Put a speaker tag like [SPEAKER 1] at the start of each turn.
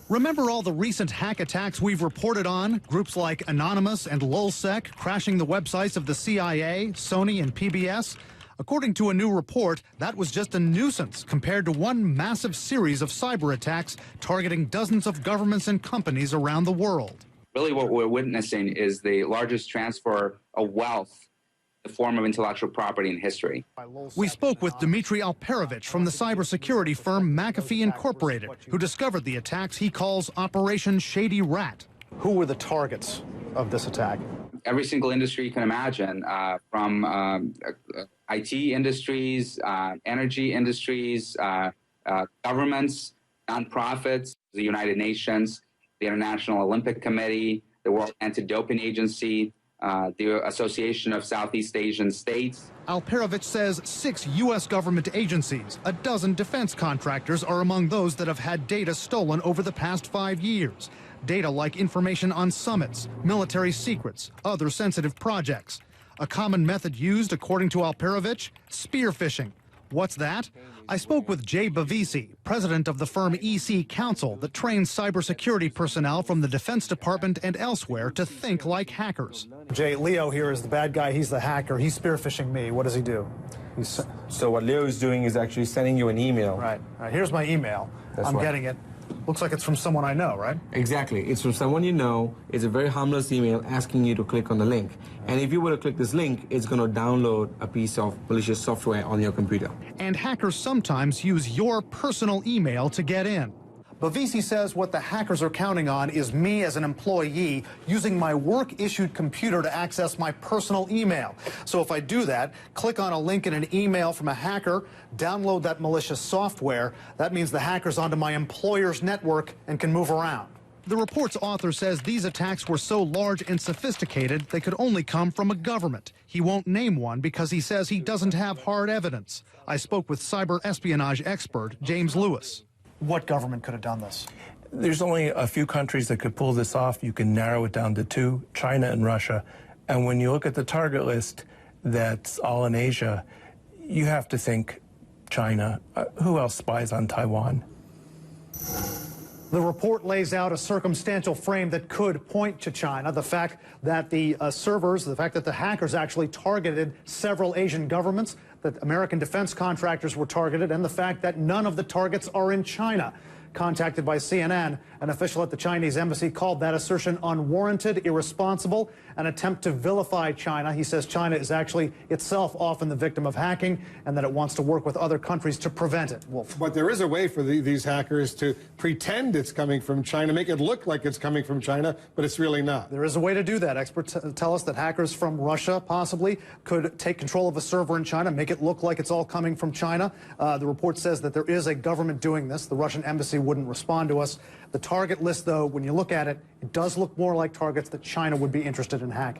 [SPEAKER 1] Remember all the recent hack attacks we've reported on? Groups like Anonymous and LulzSec crashing the websites of the CIA, Sony, and PBS? According to a new report, that was just a nuisance compared to one massive series of cyber attacks targeting dozens of governments and companies around the world.
[SPEAKER 2] Really what we're witnessing is the largest transfer of wealth, the form of intellectual property in history.
[SPEAKER 1] We spoke with Dmitry Alperovich from the cybersecurity firm McAfee Incorporated, who discovered the attacks he calls Operation Shady RAT. Who were the targets of this attack?
[SPEAKER 2] Every single industry you can imagine, from IT industries, energy industries, governments, nonprofits, the United Nations, the International Olympic Committee, the World Anti-Doping Agency, the Association of Southeast Asian States.
[SPEAKER 1] Alperovich says 6 U.S. government agencies, a dozen defense contractors are among those that have had data stolen over the past 5 years. Data like information on summits, military secrets, other sensitive projects. A common method used, according to Alperovich, spear phishing. What's that? I spoke with Jay Bavisi, president of the firm EC Counsel that trains cybersecurity personnel from the Defense Department and elsewhere to think like hackers. Jay, Leo here is the bad guy. He's the hacker. He's spear phishing me. What does he do?
[SPEAKER 3] So what Leo is doing is actually sending you an email.
[SPEAKER 1] Right. Here's my email. I'm getting it. Looks like it's from someone I know, right?
[SPEAKER 3] Exactly. It's from someone you know. It's a very harmless email asking you to click on the link. And if you were to click this link, it's going to download a piece of malicious software on your computer.
[SPEAKER 1] And hackers sometimes use your personal email to get in. Bavisi says what the hackers are counting on is me as an employee using my work-issued computer to access my personal email. So if I do that, click on a link in an email from a hacker, download that malicious software, that means the hacker's onto my employer's network and can move around. The report's author says these attacks were so large and sophisticated they could only come from a government. He won't name one because he says he doesn't have hard evidence. I spoke with cyber espionage expert James Lewis. What government could have done this?
[SPEAKER 4] There's only a few countries that could pull this off. You can narrow it down to 2, China and Russia. And when you look at the target list that's all in Asia, you have to think China. Who else spies on Taiwan?
[SPEAKER 1] The report lays out a circumstantial frame that could point to China. The fact that the the fact that the hackers actually targeted several Asian governments, that American defense contractors were targeted, and the fact that none of the targets are in China. Contacted by CNN, an official at the Chinese embassy called that assertion unwarranted, irresponsible, an attempt to vilify China. He says China is actually itself often the victim of hacking and that it wants to work with other countries to prevent it. Wolf.
[SPEAKER 5] But there is a way for these hackers to pretend it's coming from China, make it look like it's coming from China, but it's really not.
[SPEAKER 1] There is a way to do that. Experts tell us that hackers from Russia possibly could take control of a server in China, make it look like it's all coming from China. The report says that there is a government doing this. The Russian embassy wouldn't respond to us. The target list, though, when you look at it, it does look more like targets that China would be interested in hacking.